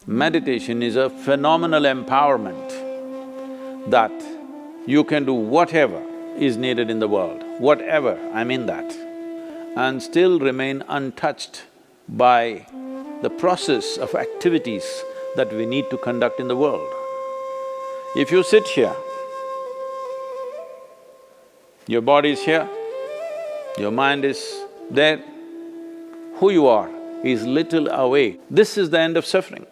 Meditation is a phenomenal empowerment that you can do whatever is needed in the world, whatever, I mean that, and still remain untouched by the process of activities that we need to conduct in the world. If you sit here, your body is here, your mind is there, who you are is little away. This is the end of suffering,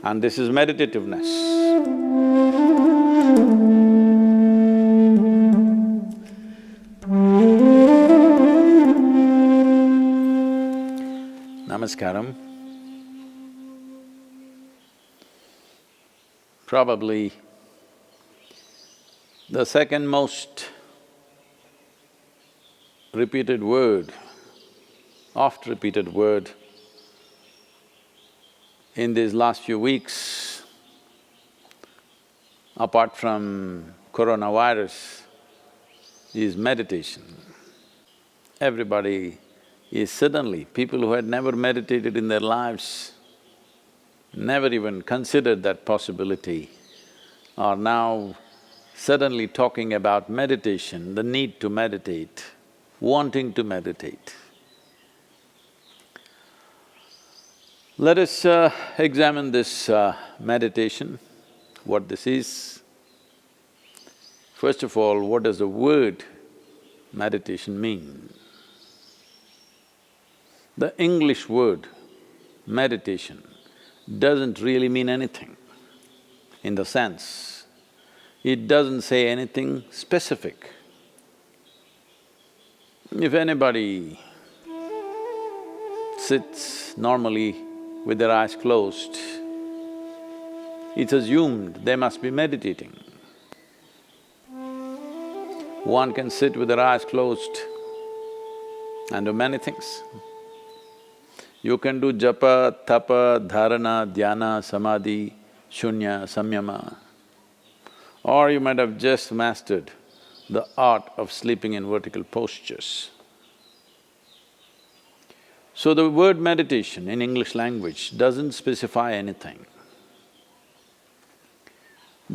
and this is meditativeness. Namaskaram. Probably the second most repeated word, oft-repeated word in these last few weeks, apart from coronavirus, is meditation. Everybody is suddenly, people who had never meditated in their lives, never even considered that possibility, are now suddenly talking about meditation, the need to meditate, wanting to meditate. Let us examine this meditation, what this is. First of all, what does the word meditation mean? The English word meditation doesn't really mean anything, in the sense, it doesn't say anything specific. If anybody sits normally with their eyes closed, it's assumed they must be meditating. One can sit with their eyes closed and do many things. You can do japa, tapa, dharana, dhyana, samadhi, shunya, samyama, or you might have just mastered the art of sleeping in vertical postures. So the word meditation in English language doesn't specify anything.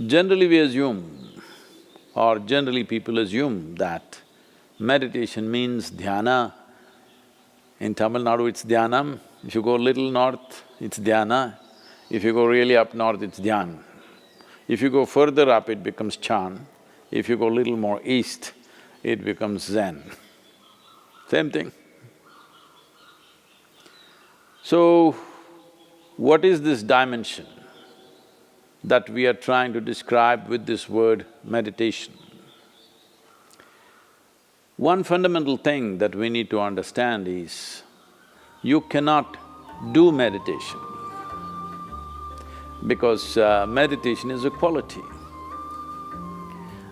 Generally we assume, or generally people assume that meditation means dhyana. In Tamil Nadu it's dhyanam, if you go little north, it's dhyana, if you go really up north, it's dhyan. If you go further up, it becomes chan, if you go little more east, it becomes zen. Same thing. So, what is this dimension that we are trying to describe with this word meditation? One fundamental thing that we need to understand is, you cannot do meditation because meditation is a quality.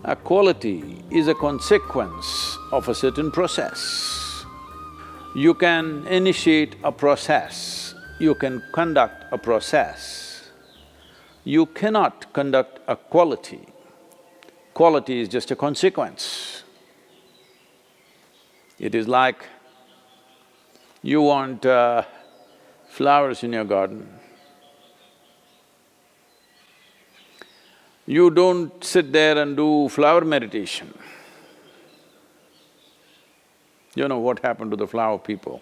A quality is a consequence of a certain process. You can initiate a process, you can conduct a process. You cannot conduct a quality. Quality is just a consequence. It is like you want flowers in your garden. You don't sit there and do flower meditation. You know what happened to the flower people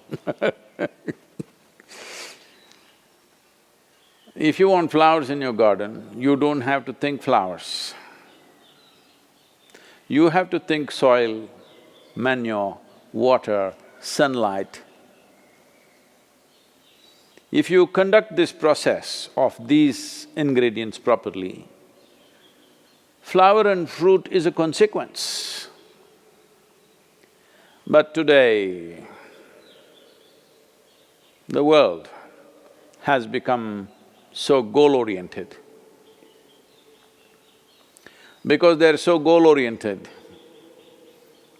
If you want flowers in your garden, you don't have to think flowers. You have to think soil, manure, water, sunlight. If you conduct this process of these ingredients properly, flower and fruit is a consequence. But today, the world has become so goal-oriented. Because they're so goal-oriented,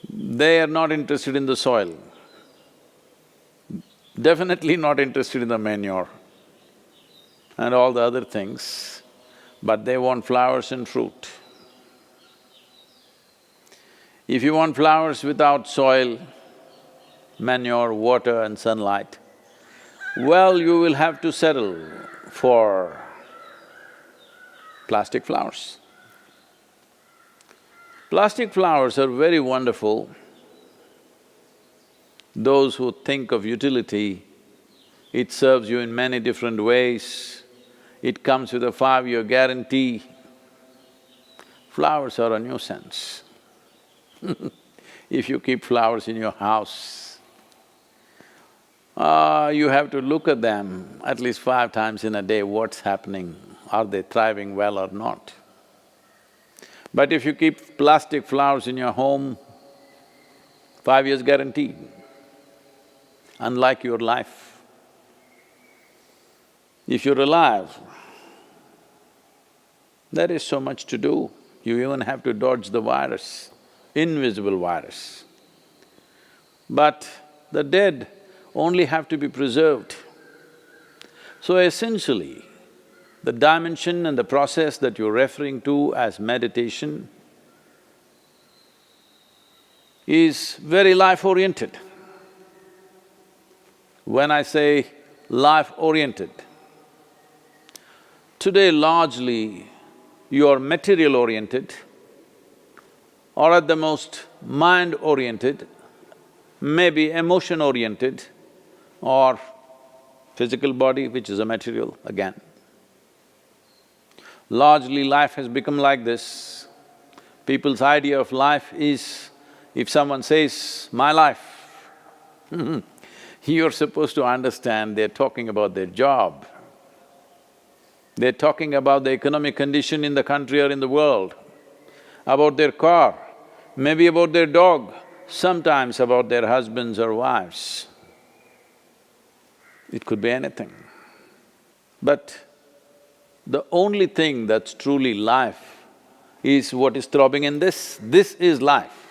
they are not interested in the soil, definitely not interested in the manure and all the other things, but they want flowers and fruit. If you want flowers without soil, manure, water and sunlight, well, you will have to settle for plastic flowers. Plastic flowers are very wonderful. Those who think of utility, it serves you in many different ways. It comes with a 5-year guarantee. Flowers are a nuisance. If you keep flowers in your house, you have to look at them at least 5 times in a day, what's happening, are they thriving well or not. But if you keep plastic flowers in your home, 5 years guaranteed, unlike your life. If you're alive, there is so much to do. You even have to dodge the virus, invisible virus. But the dead only have to be preserved. So essentially, the dimension and the process that you're referring to as meditation is very life-oriented. When I say life-oriented, today largely you are material-oriented or at the most mind-oriented, maybe emotion-oriented or physical body, which is a material again. Largely life has become like this. People's idea of life is, if someone says, "my life," you're supposed to understand they're talking about their job. They're talking about the economic condition in the country or in the world, about their car, maybe about their dog, sometimes about their husbands or wives. It could be anything. But the only thing that's truly life is what is throbbing in this is life.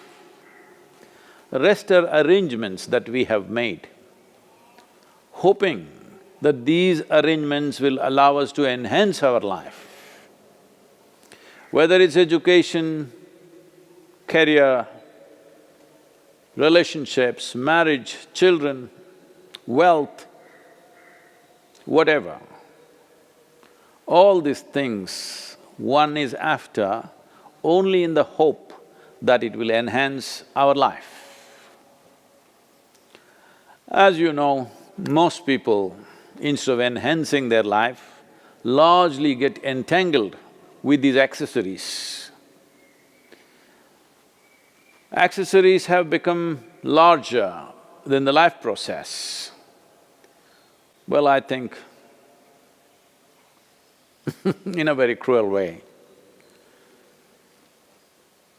The rest are arrangements that we have made, hoping that these arrangements will allow us to enhance our life. Whether it's education, career, relationships, marriage, children, wealth, whatever. All these things one is after only in the hope that it will enhance our life. As you know, most people, instead of enhancing their life, largely get entangled with these accessories. Accessories have become larger than the life process. Well, I think in a very cruel way,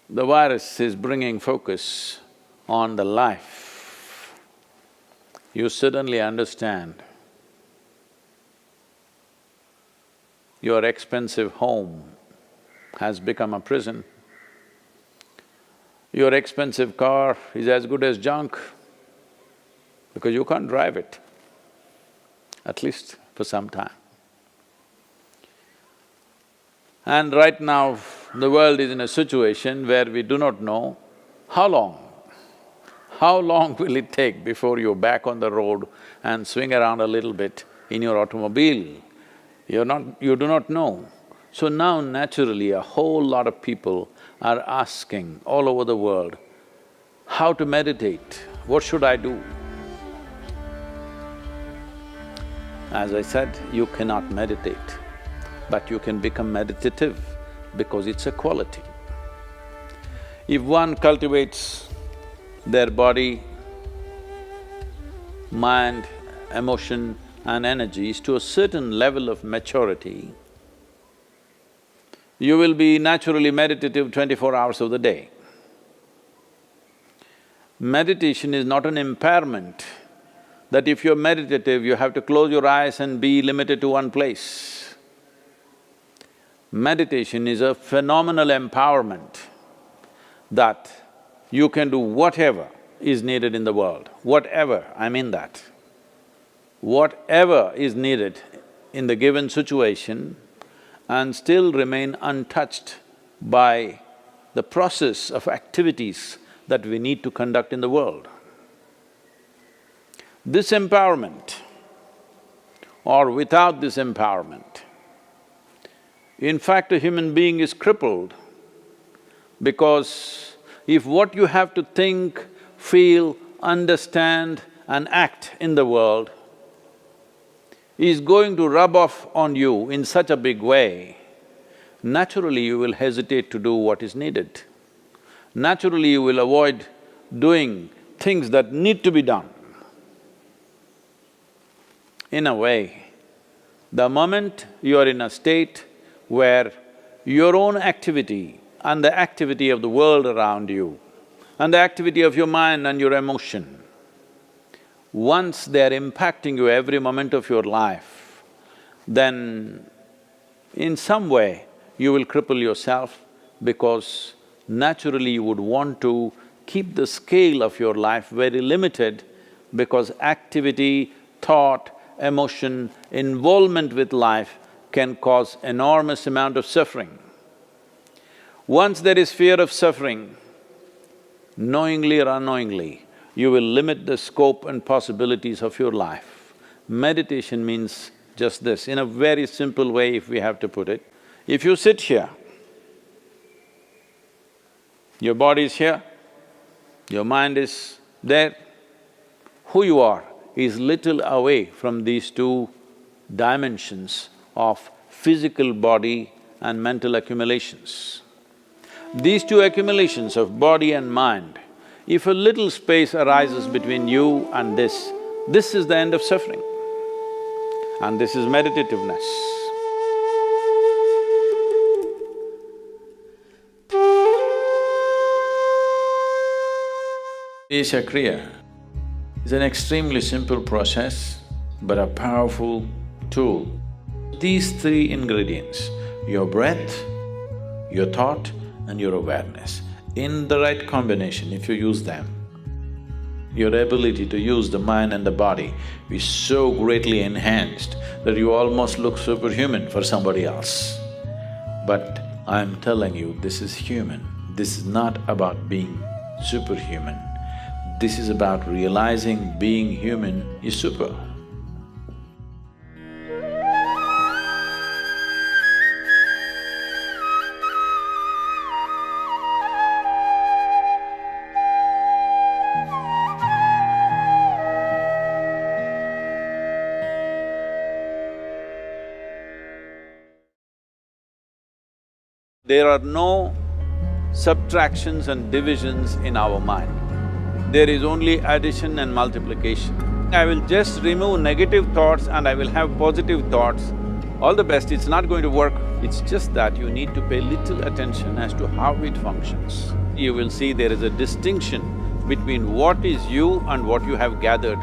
the virus is bringing focus on the life. You suddenly understand your expensive home has become a prison. Your expensive car is as good as junk because you can't drive it, at least for some time. And right now, the world is in a situation where we do not know how long will it take before you're back on the road and swing around a little bit in your automobile? You do not know. So now naturally a whole lot of people are asking all over the world, how to meditate, what should I do? As I said, you cannot meditate, but you can become meditative because it's a quality. If one cultivates their body, mind, emotion and energies to a certain level of maturity, you will be naturally meditative 24 hours of the day. Meditation is not an impairment that if you're meditative, you have to close your eyes and be limited to one place. Meditation is a phenomenal empowerment that you can do whatever is needed in the world, whatever, I mean that. Whatever is needed in the given situation and still remain untouched by the process of activities that we need to conduct in the world. This empowerment or without this empowerment. In fact, a human being is crippled because if what you have to think, feel, understand and act in the world is going to rub off on you in such a big way, naturally you will hesitate to do what is needed. Naturally you will avoid doing things that need to be done. In a way, the moment you are in a state where your own activity and the activity of the world around you and the activity of your mind and your emotion, once they're impacting you every moment of your life, then in some way you will cripple yourself because naturally you would want to keep the scale of your life very limited because activity, thought, emotion, involvement with life can cause enormous amount of suffering. Once there is fear of suffering, knowingly or unknowingly, you will limit the scope and possibilities of your life. Meditation means just this, in a very simple way if we have to put it. If you sit here, your body is here, your mind is there, who you are is little away from these two dimensions of physical body and mental accumulations. These two accumulations of body and mind, if a little space arises between you and this is the end of suffering. And this is meditativeness. Isha Kriya is an extremely simple process but a powerful tool. These three ingredients, your breath, your thought and your awareness, in the right combination, if you use them, your ability to use the mind and the body is so greatly enhanced that you almost look superhuman for somebody else. But I'm telling you, this is human. This is not about being superhuman. This is about realizing being human is super. There are no subtractions and divisions in our mind. There is only addition and multiplication. I will just remove negative thoughts and I will have positive thoughts. All the best, it's not going to work. It's just that you need to pay little attention as to how it functions. You will see there is a distinction between what is you and what you have gathered.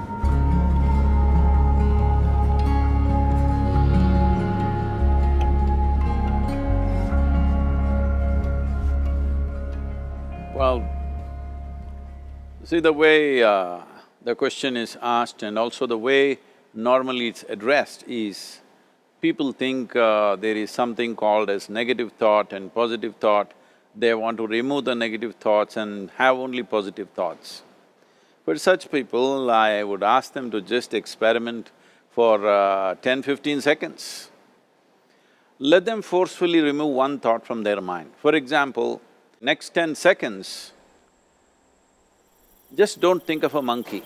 Well, see the way the question is asked and also the way normally it's addressed is, people think there is something called as negative thought and positive thought. They want to remove the negative thoughts and have only positive thoughts. For such people, I would ask them to just experiment for 10-15 seconds. Let them forcefully remove one thought from their mind. For example, next 10 seconds, just don't think of a monkey.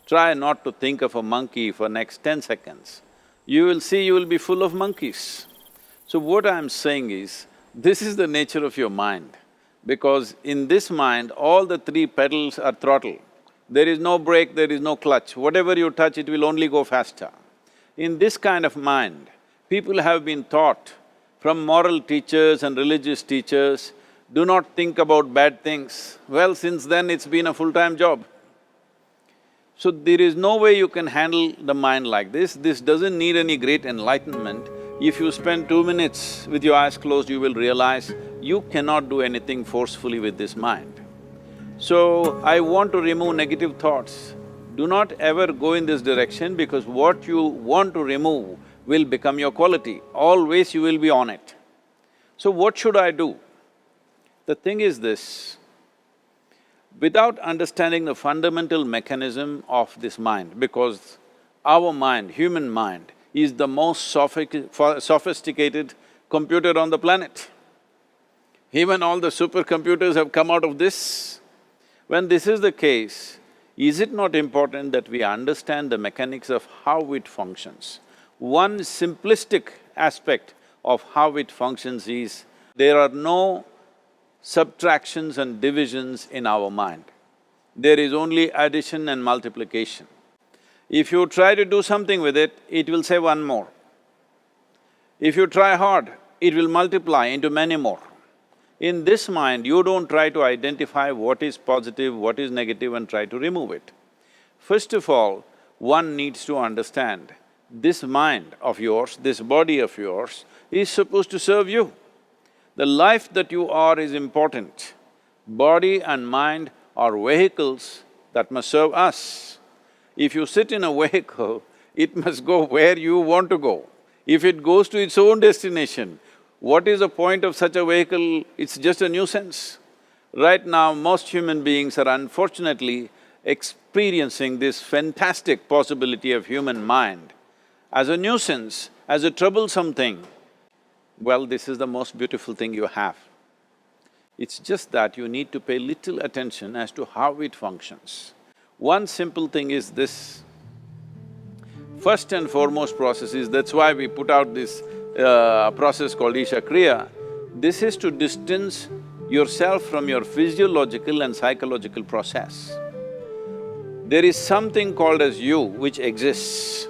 Try not to think of a monkey for next 10 seconds. You will see you will be full of monkeys. So what I'm saying is, this is the nature of your mind, because in this mind, all the three pedals are throttle. There is no brake, there is no clutch. Whatever you touch, it will only go faster. In this kind of mind, people have been taught from moral teachers and religious teachers, do not think about bad things. Well, since then it's been a full-time job. So there is no way you can handle the mind like this. This doesn't need any great enlightenment. If you spend 2 minutes with your eyes closed, you will realize you cannot do anything forcefully with this mind. So, I want to remove negative thoughts. Do not ever go in this direction because what you want to remove will become your quality. Always you will be on it. So what should I do? The thing is this, without understanding the fundamental mechanism of this mind, because Our mind, human mind, is the most sophisticated computer on the planet. Even all the supercomputers have come out of this. When this is the case, is it not important that we understand the mechanics of how it functions? One simplistic aspect of how it functions is, there are no subtractions and divisions in our mind. There is only addition and multiplication. If you try to do something with it, it will say one more. If you try hard, it will multiply into many more. In this mind, you don't try to identify what is positive, what is negative and try to remove it. First of all, one needs to understand, this mind of yours, this body of yours is supposed to serve you. The life that you are is important. Body and mind are vehicles that must serve us. If you sit in a vehicle, it must go where you want to go. If it goes to its own destination, what is the point of such a vehicle? It's just a nuisance. Right now, most human beings are unfortunately experiencing this fantastic possibility of human mind as a nuisance, as a troublesome thing. Well, this is the most beautiful thing you have. It's just that you need to pay little attention as to how it functions. One simple thing is this. First and foremost process is, that's why we put out this process called Isha Kriya. This is to distance yourself from your physiological and psychological process. There is something called as you which exists.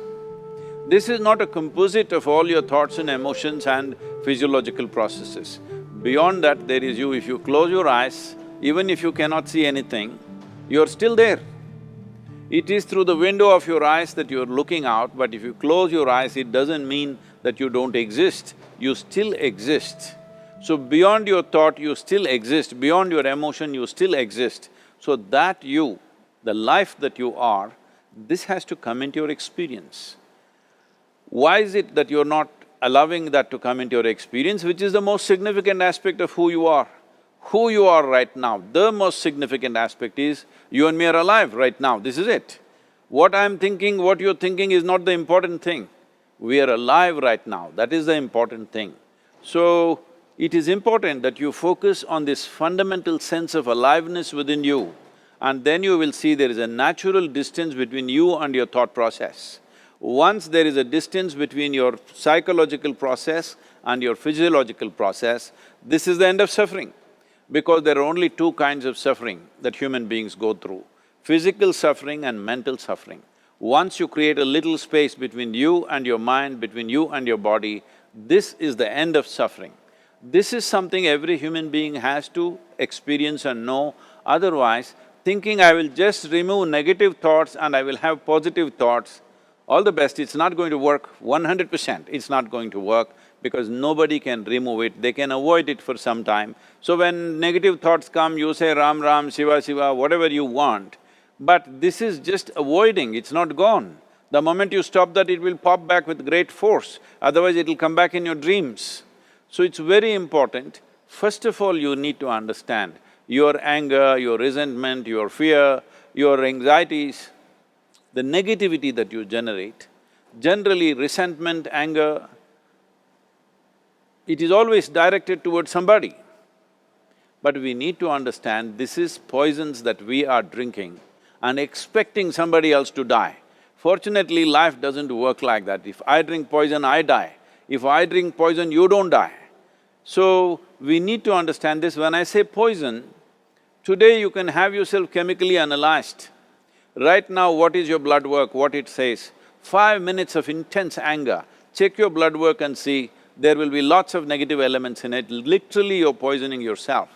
This is not a composite of all your thoughts and emotions and physiological processes. Beyond that, there is you. If you close your eyes, even if you cannot see anything, you're still there. It is through the window of your eyes that you're looking out, but if you close your eyes, it doesn't mean that you don't exist, you still exist. So beyond your thought, you still exist, beyond your emotion, you still exist. So that you, the life that you are, this has to come into your experience. Why is it that you're not allowing that to come into your experience, which is the most significant aspect of who you are? Who you are right now, the most significant aspect is, you and me are alive right now, this is it. What I'm thinking, what you're thinking is not the important thing. We are alive right now, that is the important thing. So, it is important that you focus on this fundamental sense of aliveness within you, and then you will see there is a natural distance between you and your thought process. Once there is a distance between your psychological process and your physiological process, this is the end of suffering. Because there are only two kinds of suffering that human beings go through, physical suffering and mental suffering. Once you create a little space between you and your mind, between you and your body, this is the end of suffering. This is something every human being has to experience and know, otherwise thinking I will just remove negative thoughts and I will have positive thoughts, all the best, it's not going to work 100%, it's not going to work because nobody can remove it, they can avoid it for some time. So when negative thoughts come, you say Ram Ram, Shiva Shiva, whatever you want, but this is just avoiding, it's not gone. The moment you stop that, it will pop back with great force, otherwise it'll come back in your dreams. So it's very important, first of all you need to understand your anger, your resentment, your fear, your anxieties, the negativity that you generate. Generally resentment, anger, it is always directed towards somebody. But we need to understand this is poisons that we are drinking and expecting somebody else to die. Fortunately, life doesn't work like that. If I drink poison, I die. If I drink poison, you don't die. So, we need to understand this. When I say poison, today you can have yourself chemically analyzed. Right now, what is your blood work, what it says? 5 minutes of intense anger, check your blood work and see, there will be lots of negative elements in it, literally you're poisoning yourself.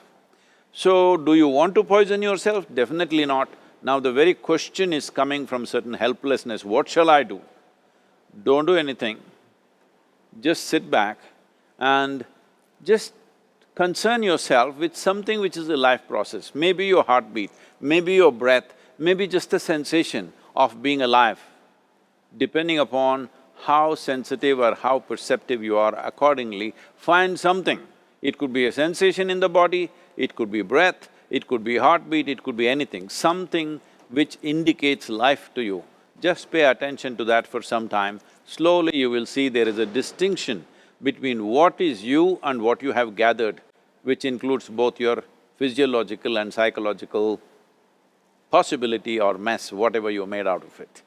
So, do you want to poison yourself? Definitely not. Now the very question is coming from certain helplessness, what shall I do? Don't do anything, just sit back and just concern yourself with something which is a life process. Maybe your heartbeat, maybe your breath, maybe just the sensation of being alive. Depending upon how sensitive or how perceptive you are, accordingly, find something. It could be a sensation in the body, it could be breath, it could be heartbeat, it could be anything, something which indicates life to you. Just pay attention to that for some time. Slowly you will see there is a distinction between what is you and what you have gathered, which includes both your physiological and psychological possibility or mess, whatever you made out of it.